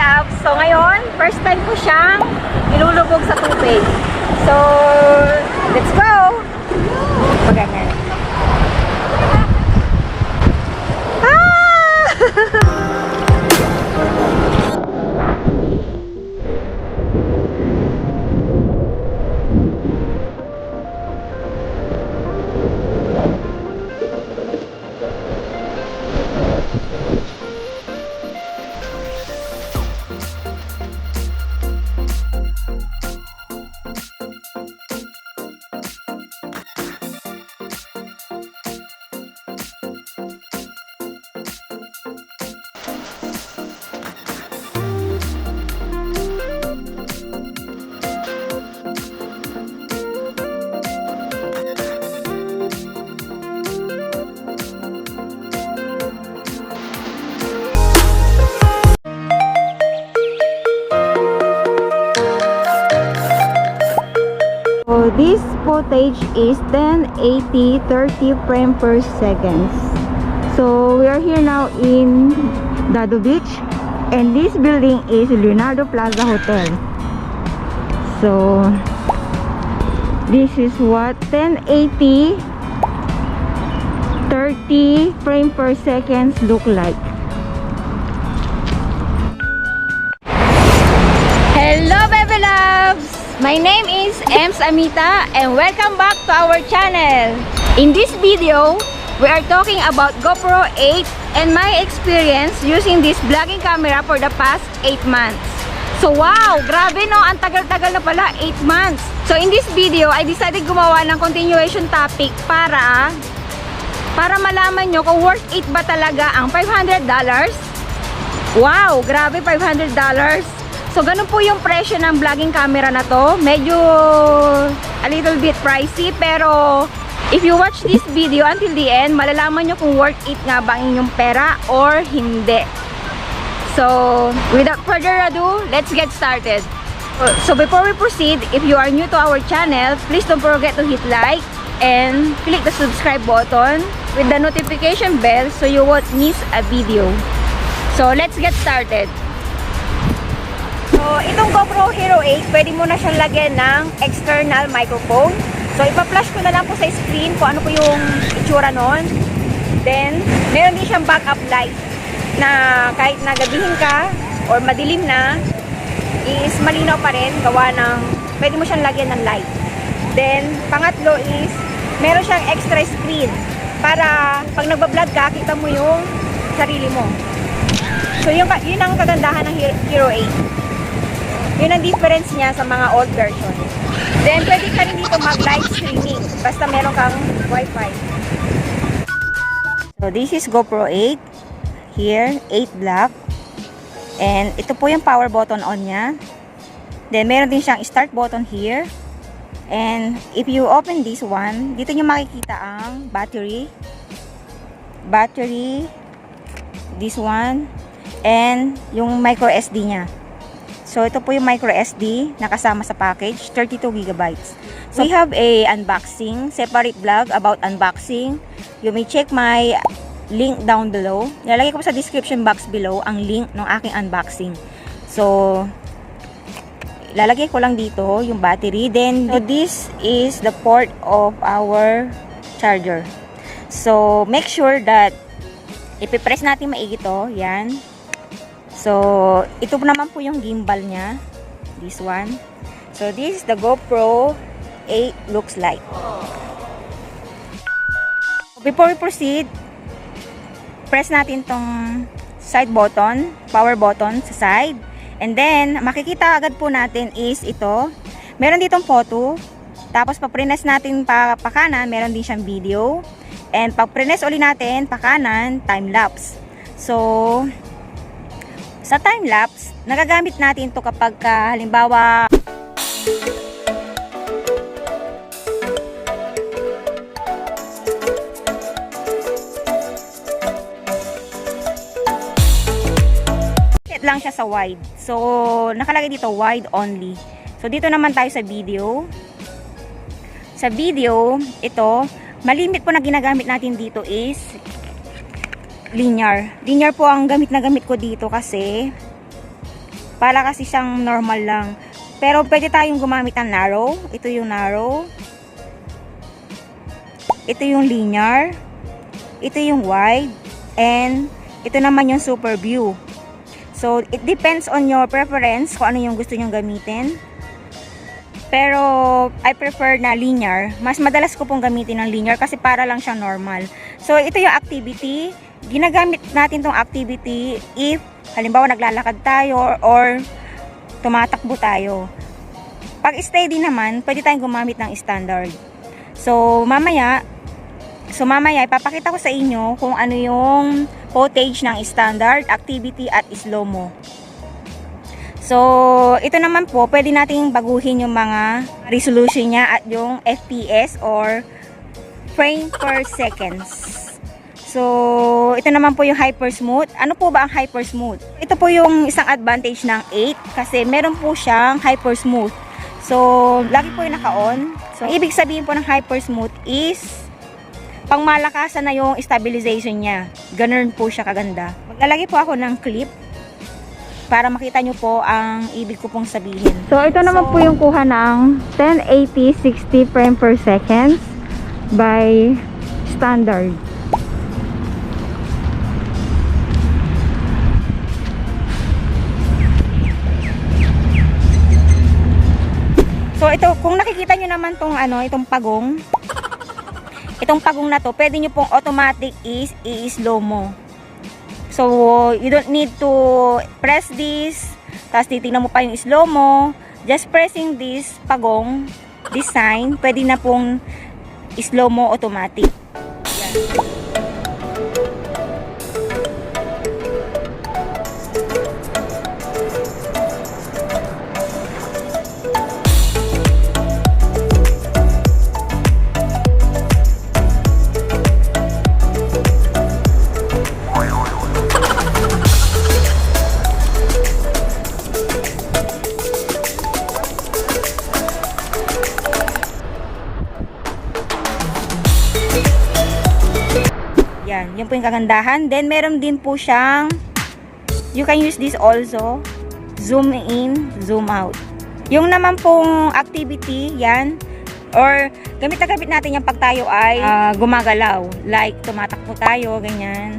Love. So ngayon, first time ko siyang nilulubog sa tubig. So, let's go! Paganyan. This footage is 1080 30 frame per second. So we are here now in Dado Beach, and this building is Leonardo Plaza Hotel. So this is what 1080 30 frame per second look like. Hello baby loves! My name is Ems Amita and welcome back to our channel. In this video, we are talking about GoPro 8 and my experience using this vlogging camera for the past 8 months. So wow, grabe no, ang tagal-tagal na pala, 8 months. So in this video, I decided gumawa ng continuation topic para malaman nyo kung worth it ba talaga ang $500. Wow, grabe, $500. So, ganun po yung presyo ng vlogging camera na to. Medyo a little bit pricey, pero if you watch this video until the end, malalaman nyo kung worth it nga ba ang inyong pera or hindi. So, without further ado, let's get started. So, before we proceed, if you are new to our channel, please don't forget to hit like and click the subscribe button with the notification bell so you won't miss a video. So, let's get started. So, itong GoPro Hero 8, pwede mo na siyang lagyan ng external microphone. So, ipa-flash ko na lang po sa screen kung ano po yung itsura nun. Then, meron din siyang backup light na kahit nagabihin ka or madilim na, is malinaw pa rin, gawa ng, pwede mo siyang lagyan ng light. Then, pangatlo is, meron siyang extra screen para pag nagbablog ka, kita mo yung sarili mo. So, yun ang kagandahan ng Hero 8. Yun ang difference niya sa mga old version. Then, pwede ka rin dito mag-live streaming. Basta meron kang wifi. So, this is GoPro 8. Here, 8 black. And, ito po yung power button on niya. Then, meron din siyang start button here. And, if you open this one, dito nyo makikita ang battery. Battery. This one. And, yung micro SD niya. So, ito po yung micro SD na kasama sa package, 32 GB. So, we have a unboxing, separate vlog about unboxing. You may check my link down below. Nilalagay ko sa description box below ang link ng aking unboxing. So, lalagay ko lang dito yung battery. Then, so this is the port of our charger. So, make sure that ipipress natin maigi to. Yan. So, ito naman po yung gimbal niya. This one. So, this is the GoPro 8 looks like. Before we proceed, press natin tong side button, power button sa side. And then, makikita agad po natin is ito. Meron ditong photo. Tapos, pag press natin pa kanan, meron din siyang video. And pag press ulit natin pa kanan, time-lapse. So, sa time-lapse, nagagamit natin ito kapag halimbawa lang siya sa wide. So, nakalagay dito wide only. So, dito naman tayo sa video. Sa video, ito, malimit po na ginagamit natin dito is linear. Linear po ang gamit na gamit ko dito kasi Para kasi siyang normal lang. Pero pwede tayong gumamit ng narrow. Ito yung narrow. Ito yung linear. Ito yung wide. And ito naman yung super view. So, it depends on your preference kung ano yung gusto nyong gamitin. Pero, I prefer na linear. Mas madalas ko pong gamitin ng linear kasi para lang siyang normal. So, ito yung activity. Ginagamit natin tong activity if, halimbawa, naglalakad tayo or tumatakbo tayo. Pag steady naman, pwede tayong gumamit ng standard. So, mamaya, ipapakita ko sa inyo kung ano yung footage ng standard, activity, at slow-mo. So, ito naman po, pwede nating baguhin yung mga resolution niya at yung FPS or frame per seconds. So, ito naman po yung hyper smooth. Ano po ba ang hyper smooth? Ito po yung isang advantage ng 8 kasi meron po siyang hyper smooth. So, lagi po yung naka-on. So, ibig sabihin po ng hyper smooth is pang malakasan na yung stabilization niya. Ganun po siya kaganda. Maglalagay po ako ng clip para makita nyo po ang ibig ko pong sabihin. So, ito naman po yung kuha ng 1080 60 frame per second by standard. So, ito, kung nakikita nyo naman tong itong pagong, na to, pwede nyo pong automatic is i-slow mo. So, you don't need to press this, tapos titignan mo pa yung slow mo. Just pressing this pagong, this sign, pwede na pong slow mo automatic. Yan. Yan po yung kagandahan. Then, meron din po siyang, you can use this also, zoom in, zoom out. Yung naman pong activity, yan, or gamit na gamit natin yung pag tayo ay gumagalaw. Like, tumatakbo tayo, ganyan.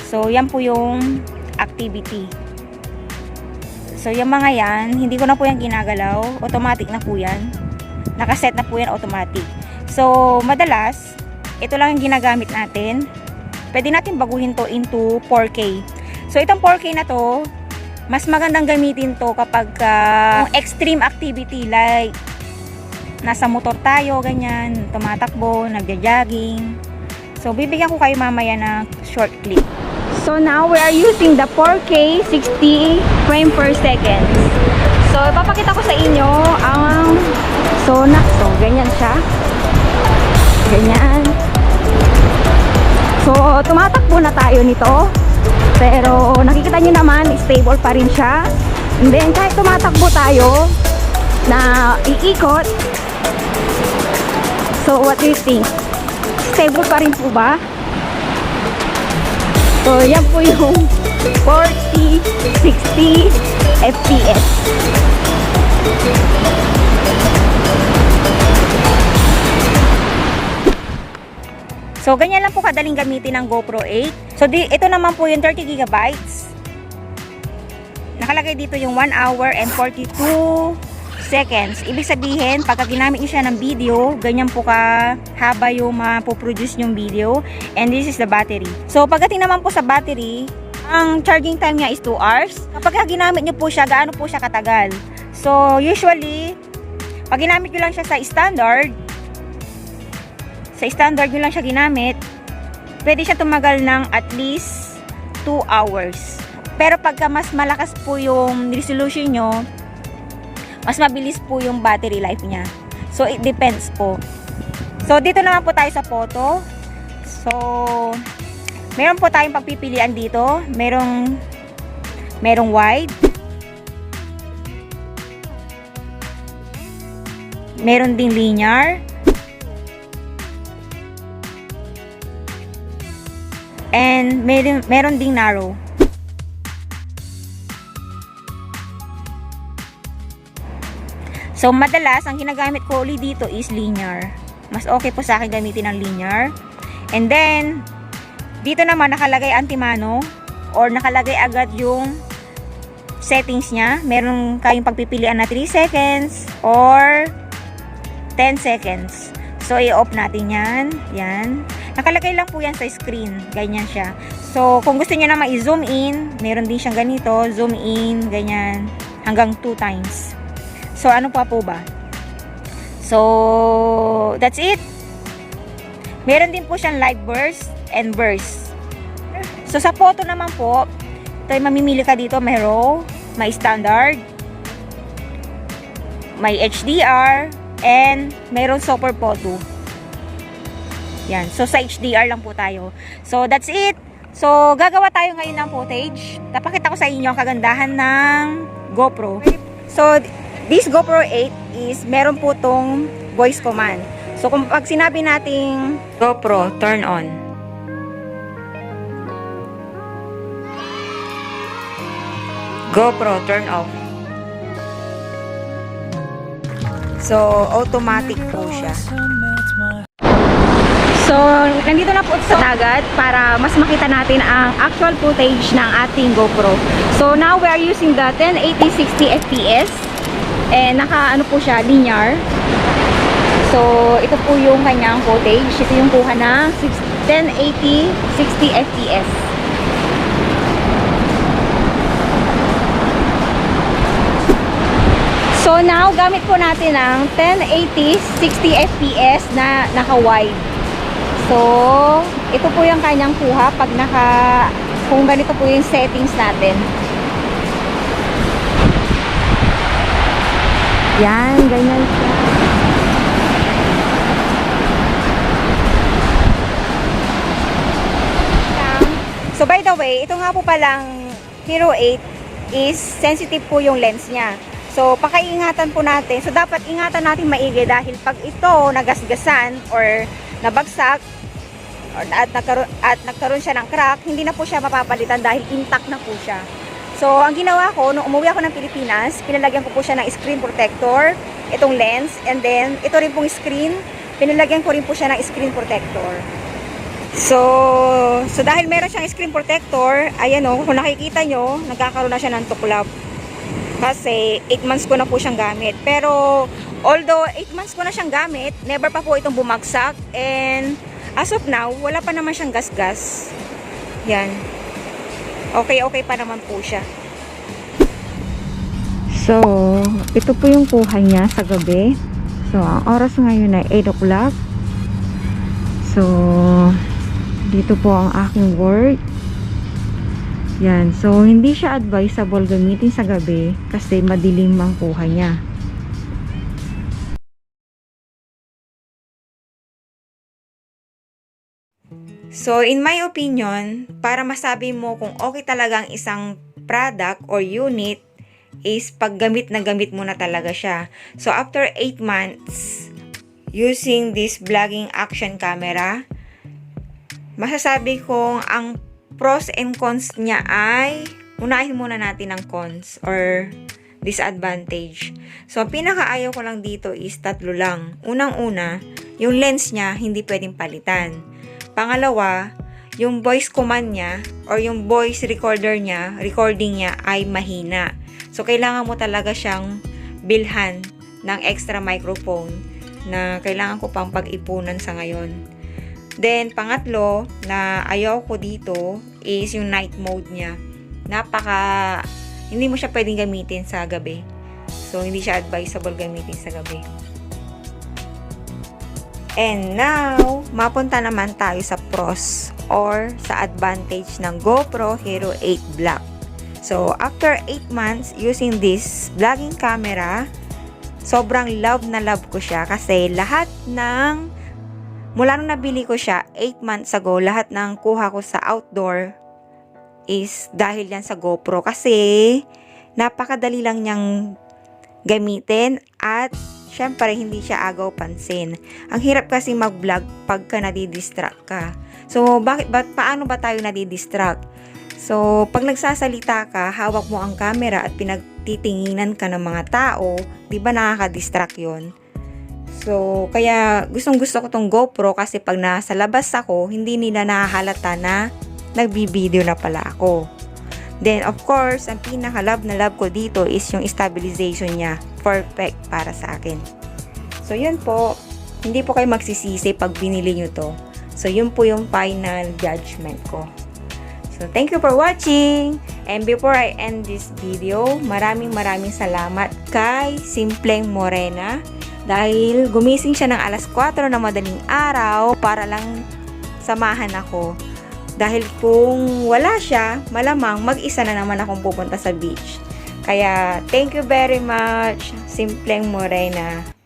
So, yan po yung activity. So, yung mga yan, hindi ko na po yan ginagalaw. Automatic na po yan. Nakaset na po yan automatic. So, madalas, ito lang yung ginagamit natin. Pwede natin baguhin to into 4K. So, itong 4K na to, mas magandang gamitin to kapag extreme activity like nasa motor tayo, ganyan, tumatakbo, nagja-jogging. So, bibigyan ko kayo mamaya ng short clip. So, now we are using the 4K 60 frame per second. So, ipapakita ko sa inyo ang Sonax. So, ganyan siya. Ganyan. So, tumatakbo na tayo nito. Pero, nakikita nyo naman, stable pa rin siya. And then, kahit tumatakbo tayo na iikot. So, what do you think? Stable pa rin po ba? So, yan po yung 40, 60 FPS. So, ganyan lang po kadaling gamitin ng GoPro 8. So, ito naman po yung 30 GB. Nakalagay dito yung 1 hour and 42 seconds. Ibig sabihin, pagka ginamit nyo siya ng video, ganyan po haba yung mapoproduce yung video. And this is the battery. So, pagdating naman po sa battery, ang charging time niya is 2 hours. Kapag ginamit nyo po siya, gaano po siya katagal? So, usually, pag ginamit nyo lang siya sa standard nyo lang siya ginamit, pwede siya tumagal ng at least 2 hours. Pero pagka mas malakas po yung resolution nyo, mas mabilis po yung battery life niya. So, it depends po. So, dito naman po tayo sa photo. So, meron po tayong pagpipilian dito. Merong wide. Meron ding linear. And meron ding narrow. So, madalas, ang ginagamit ko ulit dito is linear. Mas okay po sa akin gamitin ng linear. And then, dito naman nakalagay antimano or nakalagay agad yung settings niya. Meron kayong pagpipilian na 3 seconds or 10 seconds. So, i-off natin yan. Yan. Nakalagay lang po yan sa screen. Ganyan siya. So, kung gusto niyo na ma-zoom in, meron din siyang ganito. Zoom in, ganyan. Hanggang 2 times. So, ano pa po ba? So, that's it. Meron din po siyang live burst and burst. So, sa photo naman po, ito ay mamimili ka dito. May RAW, may standard, may HDR, and mayroon super photo. Yan. So, sa HDR lang po tayo. So, that's it. So, gagawa tayo ngayon ng footage. Tapakita ko sa inyo ang kagandahan ng GoPro. So, this GoPro 8 is meron po tong voice command. So, kung pag sinabi nating GoPro, turn on. GoPro, turn off. So, automatic po siya. So, nandito na po sa dagat para mas makita natin ang actual footage ng ating GoPro. So, now we are using the 1080 60 FPS. And naka-ano po siya, linear. So, ito po yung kanyang footage. Ito yung kuha ng 1080 60 FPS. So, now, gamit po natin ang 1080 60 FPS na naka-wide. So, ito po yung kanyang kuha pag kung ganito po yung settings natin. Yan, ganyan siya. So, by the way, ito nga po palang Hero 8 is sensitive po yung lens niya. So, pakaingatan po natin. So, dapat ingatan natin maigi dahil pag ito nagasgasan or nabagsak at nagkaroon siya ng crack, hindi na po siya mapapalitan dahil intact na po siya. So, ang ginawa ko, nung umuwi ako ng Pilipinas, pinalagyan ko po siya ng screen protector, itong lens, and then, ito rin pong screen, pinalagyan ko rin po siya ng screen protector. So dahil meron siyang screen protector, ayan o, kung nakikita nyo, nagkakaroon na siya ng tuklap. Kasi 8 months ko na po siyang gamit. Pero, although 8 months ko na siyang gamit, never pa po itong bumagsak. And, as of now, wala pa naman siyang gas-gas. Yan. Okay pa naman po siya. So, ito po yung kuha niya sa gabi. So, ang oras ngayon ay 8 o'clock. So, dito po ang aking work. Yan. So, hindi siya advisable gamitin sa gabi kasi madilim ang kuha niya. So, in my opinion, para masabi mo kung okay talagang isang product or unit is paggamit na gamit mo na talaga siya. So, after 8 months using this vlogging action camera, masasabi kong ang pros and cons niya ay, unahin muna natin ang cons or disadvantage. So, ang pinakaayaw ko lang dito is 3 lang. Unang-una, yung lens niya hindi pwedeng palitan. Pangalawa, yung voice command niya or yung voice recording niya ay mahina. So, kailangan mo talaga siyang bilhan ng extra microphone na kailangan ko pang pag-ipunan sa ngayon. Then, pangatlo na ayaw ko dito is yung night mode niya. Hindi mo siya pwedeng gamitin sa gabi. So, hindi siya advisable gamitin sa gabi. And now, mapunta naman tayo sa pros or sa advantage ng GoPro Hero 8 Black. So, after 8 months using this vlogging camera, sobrang love na love ko siya kasi mula nung nabili ko siya 8 months ago, lahat ng kuha ko sa outdoor is dahil yan sa GoPro kasi napakadali lang niyang gamitin at syempre hindi siya agaw pansin. Ang hirap kasi mag-vlog pagka nadidistract ka. So, paano ba tayo nadidistract? So, pag nagsasalita ka, hawak mo ang camera at pinagtitinginan ka ng mga tao, di ba nakaka-distract yun? So, kaya gustong-gusto ko tong GoPro kasi pag nasa labas ako, hindi nila nahahalata na nagbibideo na pala ako. Then, of course, ang pinaka-love na love ko dito is yung stabilization niya. Perfect para sa akin. So, yun po. Hindi po kayo magsisisi pag binili nyo to. So, yun po yung final judgment ko. So, thank you for watching. And before I end this video, maraming salamat kay Simpleng Morena dahil gumising siya ng alas 4 na madaling araw para lang samahan ako. Dahil kung wala siya, malamang mag-isa na naman akong pupunta sa beach. Kaya, thank you very much, Simpleng Morena.